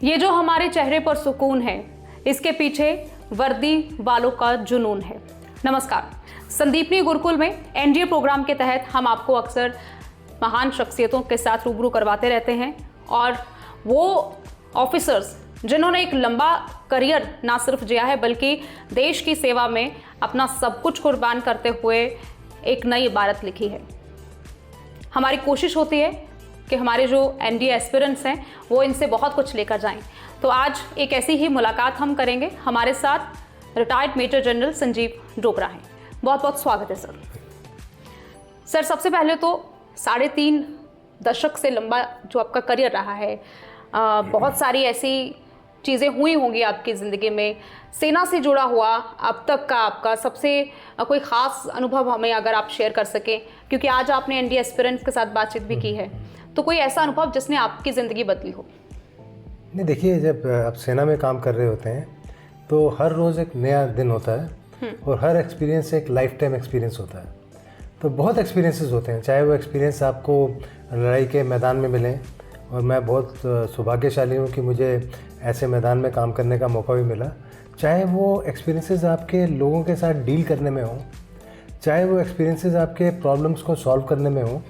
ये जो हमारे चेहरे पर सुकून है, इसके पीछे वर्दी वालों का जुनून है। नमस्कार, संदीपनी गुरुकुल में एनडीए प्रोग्राम के तहत हम आपको अक्सर महान शख्सियतों के साथ रूबरू करवाते रहते हैं और वो ऑफिसर्स जिन्होंने एक लंबा करियर ना सिर्फ जिया है बल्कि देश की सेवा में अपना सब कुछ कुर्बान करते हुए एक नई इबारत लिखी है। हमारी कोशिश होती है कि हमारे जो एनडीए एस्पिरेंट्स हैं वो इनसे बहुत कुछ लेकर जाएं। तो आज एक ऐसी ही मुलाकात हम करेंगे। हमारे साथ retired major general Sanjeev Dogra हैं। बहुत बहुत स्वागत है सर। सर, सबसे पहले तो 3.5 दशक से लंबा जो आपका करियर रहा है, बहुत सारी ऐसी चीज़ें हुई होंगी आपकी ज़िंदगी में। सेना से जुड़ा हुआ अब तक का आपका सबसे कोई ख़ास अनुभव हमें अगर आप शेयर कर सकें, क्योंकि आज आपने एनडीए एस्पिरेंट्स के साथ बातचीत भी की है, तो कोई ऐसा अनुभव जिसने आपकी ज़िंदगी बदली हो? नहीं, देखिए, जब आप सेना में काम कर रहे होते हैं तो हर रोज़ एक नया दिन होता है और हर एक्सपीरियंस एक लाइफ टाइम एक्सपीरियंस होता है। तो बहुत एक्सपीरियंसेस होते हैं, चाहे वो एक्सपीरियंस आपको लड़ाई के मैदान में मिलें, और मैं बहुत सौभाग्यशाली हूँ कि मुझे ऐसे मैदान में काम करने का मौका भी मिला, चाहे वो एक्सपीरियंसेस आपके लोगों के साथ डील करने में हो, चाहे वो एक्सपीरियंसेस आपके प्रॉब्लम्स को सॉल्व करने में हो,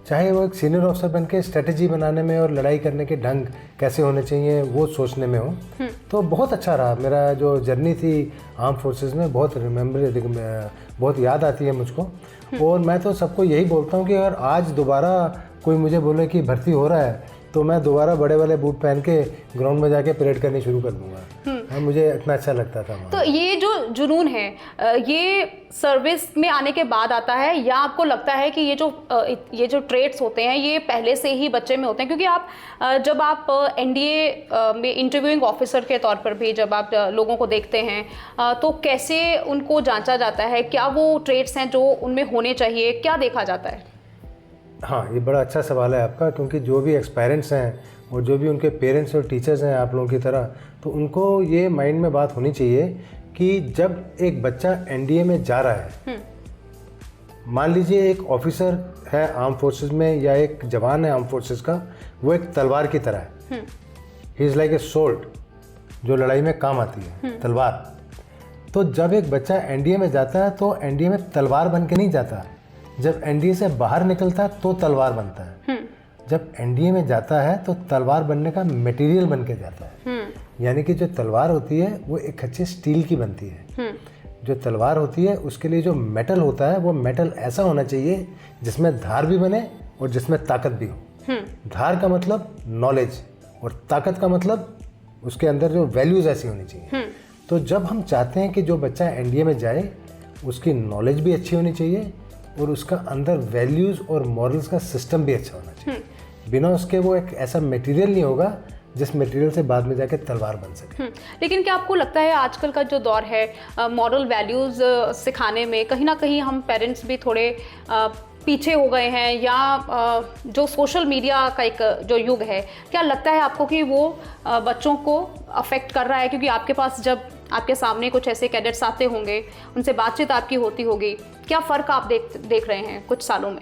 चाहे वो एक सीनियर ऑफिसर बन के स्ट्रेटजी बनाने में और लड़ाई करने के ढंग कैसे होने चाहिए वो सोचने में हो। तो बहुत अच्छा रहा मेरा जो जर्नी थी आर्म फोर्सेस में। बहुत याद आती है मुझको। और मैं तो सबको यही बोलता हूँ कि अगर आज दोबारा कोई मुझे बोले कि भर्ती हो रहा है तो मैं दोबारा बड़े वाले बूट पहन के ग्राउंड में जाके परेड करनी शुरू कर दूंगा। मुझे इतना अच्छा लगता था वहाँ। तो ये जो जुनून है, ये सर्विस में आने के बाद आता है या आपको लगता है कि ये जो ट्रेड्स होते हैं ये पहले से ही बच्चे में होते हैं? क्योंकि आप जब आप एनडीए में इंटरव्यूइंग ऑफिसर के तौर पर भी जब आप लोगों को देखते हैं तो कैसे उनको जांचा जाता है? क्या वो ट्रेड्स हैं जो उनमें होने चाहिए? क्या देखा जाता है? हाँ, ये बड़ा अच्छा सवाल है आपका, क्योंकि जो भी एक्सपेरेंट्स हैं और जो भी उनके पेरेंट्स और टीचर्स हैं आप लोगों की तरह, तो उनको ये माइंड में बात होनी चाहिए कि जब एक बच्चा एनडीए में जा रहा है, मान लीजिए एक ऑफिसर है आर्म फोर्सेस में या एक जवान है आर्म फोर्सेस का, वो एक तलवार की तरह है। He is like a sold, जो लड़ाई में काम आती है, तलवार। तो जब एक बच्चा एनडीए में जाता है तो एनडीए में तलवार बन के नहीं जाता, जब एनडीए से बाहर निकलता है तो तलवार बनता है। जब एनडीए में जाता है तो तलवार बनने का मटेरियल बन के जाता है। यानी कि जो तलवार होती है वो एक अच्छे स्टील की बनती है। जो तलवार होती है उसके लिए जो मेटल होता है वो मेटल ऐसा होना चाहिए जिसमें धार भी बने और जिसमें ताकत भी हो। धार का मतलब नॉलेज और ताकत का मतलब उसके अंदर जो वैल्यूज ऐसी होनी चाहिए। तो जब हम चाहते हैं कि जो बच्चा एनडीए में जाए उसकी नॉलेज भी अच्छी होनी चाहिए और उसका अंदर वैल्यूज़ और मॉरल्स का सिस्टम भी अच्छा होना चाहिए। बिना उसके वो एक ऐसा मटेरियल नहीं होगा जिस मटेरियल से बाद में जाके तलवार बन सके। लेकिन क्या आपको लगता है आजकल का जो दौर है मॉरल वैल्यूज़ सिखाने में कहीं ना कहीं हम पेरेंट्स भी थोड़े पीछे हो गए हैं, या जो सोशल मीडिया का एक जो युग है, क्या लगता है आपको कि वो बच्चों को अफेक्ट कर रहा है? क्योंकि आपके पास जब आपके सामने कुछ ऐसे कैडेट्स आते होंगे, उनसे बातचीत आपकी होती होगी, क्या फ़र्क आप देख रहे हैं कुछ सालों में?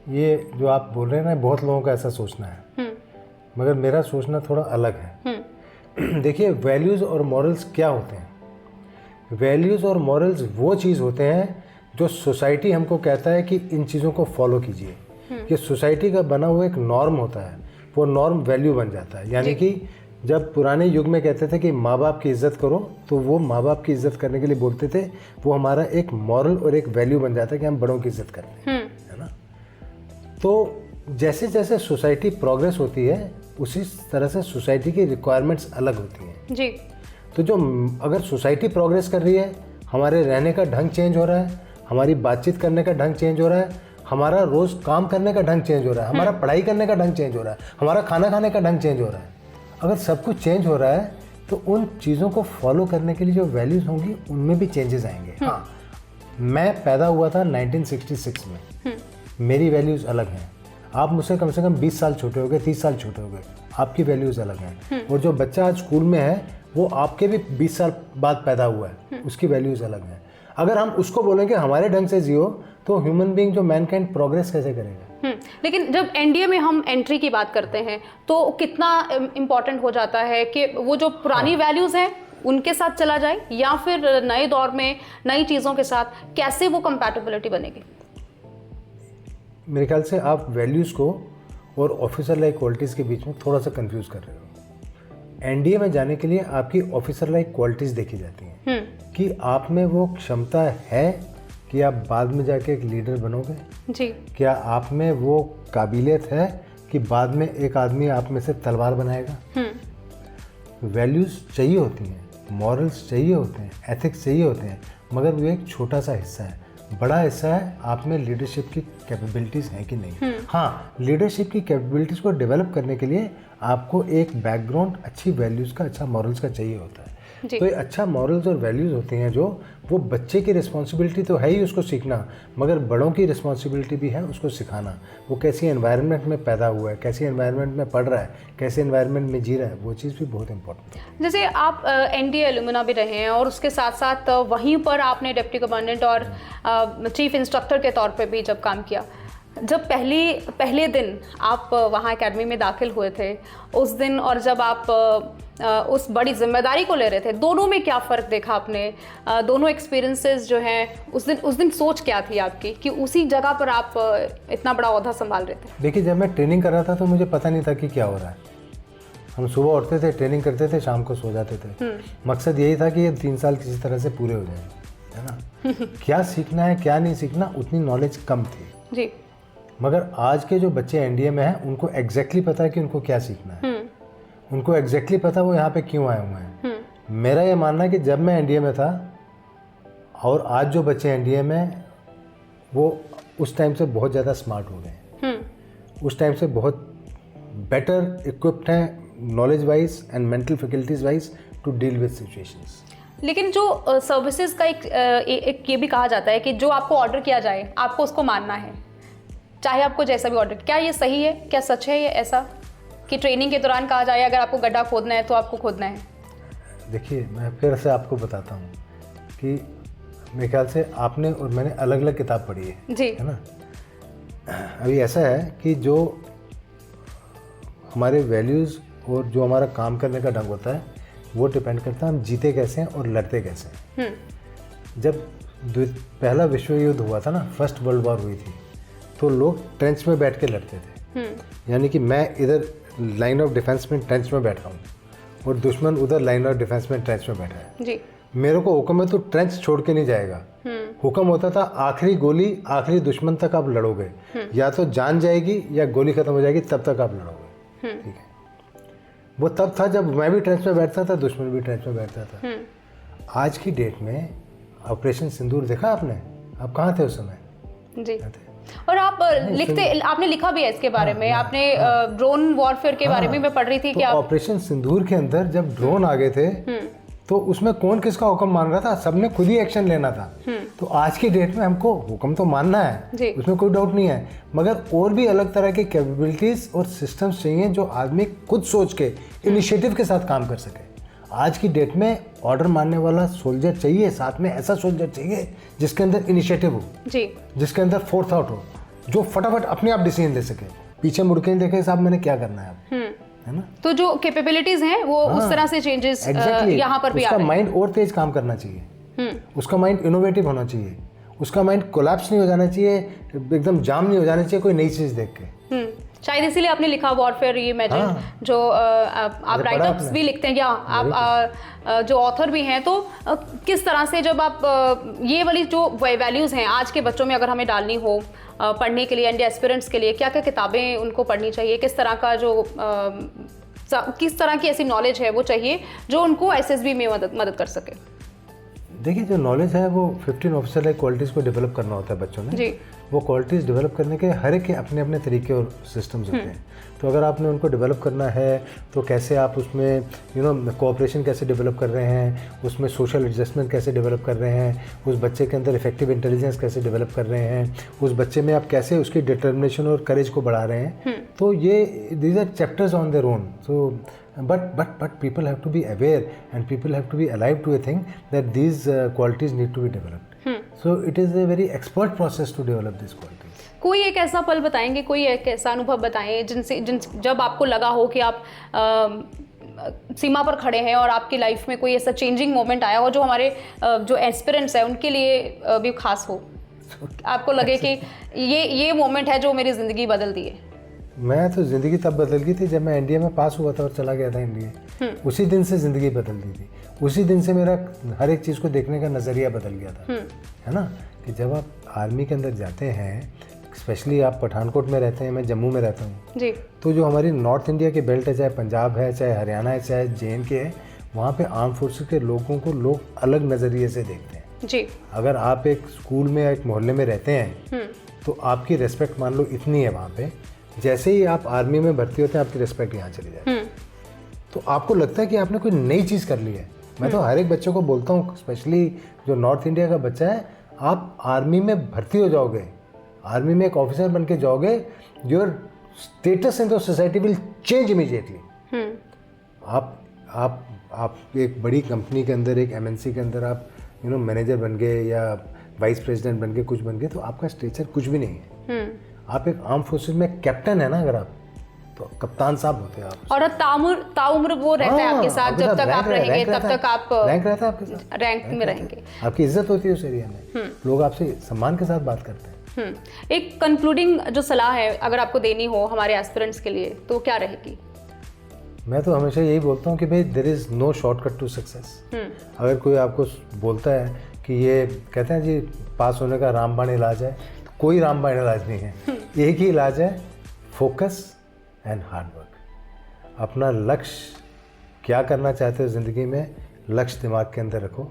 ये जो आप बोल रहे हैं ना, बहुत लोगों का ऐसा सोचना है, मगर मेरा सोचना थोड़ा अलग है। देखिए, वैल्यूज़ और मॉरल्स क्या होते हैं? वैल्यूज़ और मॉरल्स वो चीज़ होते हैं जो सोसाइटी हमको कहता है कि इन चीज़ों को फॉलो कीजिए। ये सोसाइटी का बना हुआ एक नॉर्म होता है, वो नॉर्म वैल्यू बन जाता है। यानी कि जब पुराने युग में कहते थे कि माँ बाप की इज़्ज़त करो, तो वो माँ बाप की इज़्ज़त करने के लिए बोलते थे, वो हमारा एक मॉरल और एक वैल्यू बन जाता है कि हम बड़ों की इज़्ज़त करते हैं, है ना। तो जैसे जैसे सोसाइटी प्रोग्रेस होती है उसी तरह से सोसाइटी की रिक्वायरमेंट्स अलग होती हैं जी। तो जो अगर सोसाइटी प्रोग्रेस कर रही है, हमारे रहने का ढंग चेंज हो रहा है, हमारी बातचीत करने का ढंग चेंज हो रहा है, हमारा रोज़ काम करने का ढंग चेंज हो रहा है, हमारा पढ़ाई करने का ढंग चेंज हो रहा है, हमारा खाना खाने का ढंग चेंज हो रहा है, अगर सब कुछ चेंज हो रहा है तो उन चीज़ों को फॉलो करने के लिए जो वैल्यूज़ होंगी उनमें भी चेंजेस आएंगे। हाँ, मैं पैदा हुआ था 1966 में, मेरी वैल्यूज़ अलग हैं। आप मुझसे कम से कम 20 साल छोटे हो गए, 30 साल छोटे हो गए, आपकी वैल्यूज़ अलग हैं। और जो बच्चा आज स्कूल में है वो आपके भी 20 साल बाद पैदा हुआ है, उसकी वैल्यूज़ अलग हैं। अगर हम उसको बोलेंगे हमारे ढंग से जियो, तो ह्यूमन बीइंग जो मैनकाइंड प्रोग्रेस कैसे करेगा? लेकिन जब एनडीए में हम एंट्री की बात करते हैं तो कितना इम्पोर्टेंट हो जाता है कि वो जो पुरानी वैल्यूज़ हैं उनके साथ चला जाए, या फिर नए दौर में नई चीज़ों के साथ कैसे वो कंपैटिबिलिटी बनेगी? मेरे ख्याल से आप वैल्यूज़ को और ऑफिसर लाइक क्वालिटीज़ के बीच में थोड़ा सा कंफ्यूज कर रहे हो। एनडीए में जाने के लिए आपकी ऑफिसर लाइक क्वालिटीज़ देखी जाती हैं कि आप में वो क्षमता है कि आप बाद में जाके एक लीडर बनोगे जी। क्या आप में वो काबिलियत है कि बाद में एक आदमी आप में से तलवार बनाएगा। वैल्यूज़ चाहिए होती हैं, मॉरल्स चाहिए होते हैं, एथिक्स चाहिए होते हैं, मगर वो एक छोटा सा हिस्सा है। बड़ा हिस्सा है आप में लीडरशिप की कैपेबिलिटीज़ हैं कि नहीं। हाँ, लीडरशिप की कैपेबिलिटीज़ को डेवलप करने के लिए आपको एक बैकग्राउंड अच्छी वैल्यूज़ का, अच्छा मॉरल्स का चाहिए होता है। तो ये अच्छा मॉरल्स और वैल्यूज़ होती हैं जो वो बच्चे की रिस्पॉन्सिबिलिटी तो है ही उसको सीखना, मगर बड़ों की रिस्पॉन्सिबिलिटी भी है उसको सिखाना। वो कैसी एनवायरनमेंट में पैदा हुआ है, कैसी एनवायरनमेंट में पढ़ रहा है, कैसे एनवायरनमेंट में जी रहा है, वो चीज़ भी बहुत इंपॉर्टेंट है। जैसे आप एनडीए एलुमना भी रहे हैं और उसके साथ साथ वहीं पर आपने डिप्टी कमांडेंट और चीफ इंस्ट्रक्टर के तौर पे भी जब काम किया, जब पहले दिन आप वहाँ एकेडमी में दाखिल हुए थे उस दिन और जब आप उस बड़ी जिम्मेदारी को ले रहे थे, दोनों में क्या फ़र्क देखा आपने? दोनों एक्सपीरियंसेस जो हैं उस दिन सोच क्या थी आपकी कि उसी जगह पर आप इतना बड़ा ओहदा संभाल रहे थे? देखिए, जब मैं ट्रेनिंग कर रहा था तो मुझे पता नहीं था कि क्या हो रहा है। हम सुबह उठते थे, ट्रेनिंग करते थे, शाम को सो जाते थे। मकसद यही था कि ये 3 साल किसी तरह से पूरे हो जाए, है ना। क्या सीखना है क्या नहीं सीखना उतनी नॉलेज कम थी जी। मगर आज के जो बच्चे एनडीए में हैं उनको एग्जैक्टली पता है कि उनको क्या सीखना है। उनको एग्जैक्टली पता वो यहाँ पे क्यों आए हुए हैं। मेरा ये मानना है कि जब मैं एनडीए में था और आज जो बच्चे एनडीए में, वो उस टाइम से बहुत ज़्यादा स्मार्ट हो गए हैं। उस टाइम से बहुत बेटर इक्विप्ड हैं knowledge wise and mental faculties wise to deal with situations. लेकिन जो सर्विसेज का एक ये भी कहा जाता है कि जो आपको ऑर्डर किया जाए आपको उसको मानना है, चाहे आपको जैसा भी ऑर्डर। क्या ये सही है? क्या सच है ये ऐसा कि ट्रेनिंग के दौरान कहा जाए अगर आपको गड्ढा खोदना है तो आपको खोदना है? देखिए, मैं फिर से आपको बताता हूँ कि मेरे ख्याल से आपने और मैंने अलग अलग किताब पढ़ी है जी, है ना। अभी ऐसा है कि जो हमारे वैल्यूज़ और जो हमारा काम करने का ढंग होता है वो डिपेंड करता है हम जीते कैसे हैं और लड़ते कैसे हैं। जब पहला विश्व युद्ध हुआ था ना, फर्स्ट वर्ल्ड वॉर हुई थी, तो लोग ट्रेंच में बैठ के लड़ते थे। यानी कि मैं इधर लाइन ऑफ डिफेंस में ट्रेंच में बैठा हूँ और दुश्मन उधर लाइन ऑफ डिफेंस में ट्रेंच में बैठा है जी। मेरे को हुक्म है तो ट्रेंच छोड़ के नहीं जाएगा। हुक्म होता था आखिरी गोली आखिरी दुश्मन तक आप लड़ोगे, या तो जान जाएगी या गोली खत्म हो जाएगी, तब तक आप लड़ोगे। ठीक है, वो तब था जब मैं भी ट्रेंच में बैठता था, दुश्मन भी ट्रेंच में बैठता था। आज की डेट में ऑपरेशन सिंदूर देखा आपने? आप कहाँ थे उस समय? जी। और आप आपने लिखा भी है इसके बारे में। आपने ड्रोन वॉरफेयर के बारे में मैं पढ़ रही थी कि ऑपरेशन सिंदूर के अंदर जब ड्रोन आ गए थे तो उसमें कौन किसका हुक्म मान रहा था? सबने खुद ही एक्शन लेना था। तो आज की डेट में हमको हुक्म तो मानना है, उसमें कोई डाउट नहीं है, मगर और भी अलग तरह की कैपेबिलिटीज और सिस्टम्स चाहिए जो आदमी खुद सोच के इनिशिएटिव के साथ काम कर सके। आज की डेट में ऑर्डर मानने वाला सोल्जर चाहिए, साथ में ऐसा सोल्जर चाहिए जिसके अंदर इनिशिएटिव हो जी, जिसके अंदर फोरथॉट हो, जो फटाफट अपने आप डिसीजन ले सके, पीछे मुड़ के नहीं देखे साहब मैंने क्या करना है ना। तो जो कैपेबिलिटीज हैं वो उस तरह से चेंजेस यहाँ पर भी आ रहे हैं। उसका माइंड और तेज काम करना चाहिए, उसका माइंड इनोवेटिव होना चाहिए, उसका माइंड कोलैप्स नहीं हो जाना चाहिए, एकदम जाम नहीं हो जाना चाहिए कोई नई चीज़ देख के। शायद इसीलिए आपने लिखा वॉरफेयर ये इमेजिन। जो आप राइटअप्स भी लिखते हैं या आप जो ऑथर भी हैं, तो किस तरह से जब आप ये वाली जो वैल्यूज़ हैं आज के बच्चों में अगर हमें डालनी हो पढ़ने के लिए, एंड एस्पिरेंट्स के लिए क्या क्या किताबें उनको पढ़नी चाहिए, किस तरह का जो किस तरह की ऐसी नॉलेज है वो चाहिए जो उनको एसएसबी में मदद कर सके? देखिए, जो नॉलेज है वो 15 ऑफिसर लाइक क्वालिटीज़ को डेवलप करना होता है बच्चों में जी। वो क्वालिटीज़ डेवलप करने के हर एक के अपने अपने तरीके और सिस्टम्स होते हैं। तो अगर आपने उनको डेवलप करना है तो कैसे आप उसमें कोऑपरेशन कैसे डेवलप कर रहे हैं, उसमें सोशल एडजस्टमेंट कैसे डेवलप कर रहे हैं, उस बच्चे के अंदर इफेक्टिव इंटेलिजेंस कैसे डेवलप कर रहे हैं, उस बच्चे में आप कैसे उसकी डिटर्मिनेशन और करेज को बढ़ा रहे हैं, तो ये these are chapters on their own. So but people have to be aware and people have to be alive to a thing that these qualities need to be developed. So it is a very expert process to develop these qualities. कोई एक ऐसा पल बताएंगे, कोई एक ऐसा अनुभव बताएं जब आपको लगा हो कि आप सीमा पर खड़े हैं और आपकी लाइफ में कोई ऐसा चेंजिंग मोमेंट आया हो जो हमारे जो एस्पिरेंट्स हैं उनके लिए भी खास हो, आपको लगे कि ये मोमेंट है जो मेरी ज़िंदगी बदल दी है? मैं तो ज़िंदगी तब बदल गई थी जब मैं एनडीए में पास हुआ था और चला गया था एनडीए। उसी दिन से ज़िंदगी बदल दी थी, उसी दिन से मेरा हर एक चीज़ को देखने का नज़रिया बदल गया था, है ना। कि जब आप आर्मी के अंदर जाते हैं, स्पेशली आप पठानकोट में रहते हैं, मैं जम्मू में रहता हूँ जी, तो जो हमारी नॉर्थ इंडिया की बेल्ट है, चाहे पंजाब है, चाहे हरियाणा है, चाहे JNK है, वहाँ पे आर्म फोर्सेस के लोगों को लोग अलग नज़रिए से देखते हैं जी। अगर आप एक स्कूल में एक मोहल्ले में रहते हैं तो आपकी रेस्पेक्ट मान लो इतनी है वहाँ पे, जैसे ही आप आर्मी में भर्ती होते हैं आपकी रेस्पेक्ट यहाँ चली जाती है। तो आपको लगता है कि आपने कोई नई चीज़ कर ली है। मैं तो हर एक बच्चे को बोलता हूँ, स्पेशली जो नॉर्थ इंडिया का बच्चा है, आप आर्मी में भर्ती हो जाओगे, आर्मी में एक ऑफिसर बन के जाओगे, your status in the society will change immediately. आप एक बड़ी कंपनी के अंदर, एक MNC के अंदर आप मैनेजर बन गए या वाइस प्रेसिडेंट बन गए, कुछ बन गए, तो आपका स्टेचर कुछ भी नहीं है। आप एक आर्म फोर्सेस में कैप्टन है ना, अगर आप तो कप्तान साहब होते हैं आप, और ताउम्र वो रहता है आपके साथ, जब तक आप रहेंगे तब तक आप रैंक रहता है आपके साथ, रैंक में रहेंगे, आपकी इज्जत होती है उस एरिया में, लोग आपसे सम्मान के साथ बात करते हैं। एक कंक्लूडिंग जो सलाह है अगर आपको देनी हो हमारे एस्पिरेंट्स के लिए तो क्या रहेगी? मैं तो हमेशा यही बोलता हूँ कि भाई there is no shortcut to success. अगर कोई आपको बोलता है कि ये कहते हैं जी पास होने का रामबाण इलाज है, तो कोई रामबाण इलाज नहीं है। एक ही इलाज है, फोकस एंड हार्ड वर्क। अपना लक्ष्य क्या करना चाहते हो ज़िंदगी में, लक्ष्य दिमाग के अंदर रखो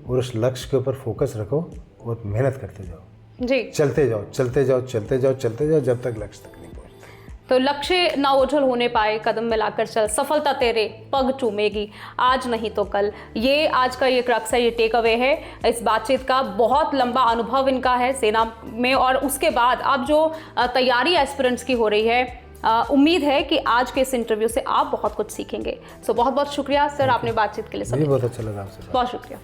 और उस लक्ष्य के ऊपर फोकस रखो और मेहनत करते जाओ जी, चलते जाओ चलते जाओ चलते जाओ चलते जाओ जब तक लक्ष्य तक नहीं पहुँचते। तो लक्ष्य ना ओझल होने पाए, कदम मिलाकर चल, सफलता तेरे पग चूमेगी, आज नहीं तो कल। ये आज का ये क्रक्स है, ये टेक अवे है इस बातचीत का। बहुत लंबा अनुभव इनका है सेना में, और उसके बाद अब जो तैयारी एस्पिरेंट्स की हो रही है, उम्मीद है कि आज के इस इंटरव्यू से आप बहुत कुछ सीखेंगे। सो बहुत बहुत शुक्रिया सर, आपने बातचीत के लिए। बहुत अच्छा लगा आपसे। बहुत शुक्रिया।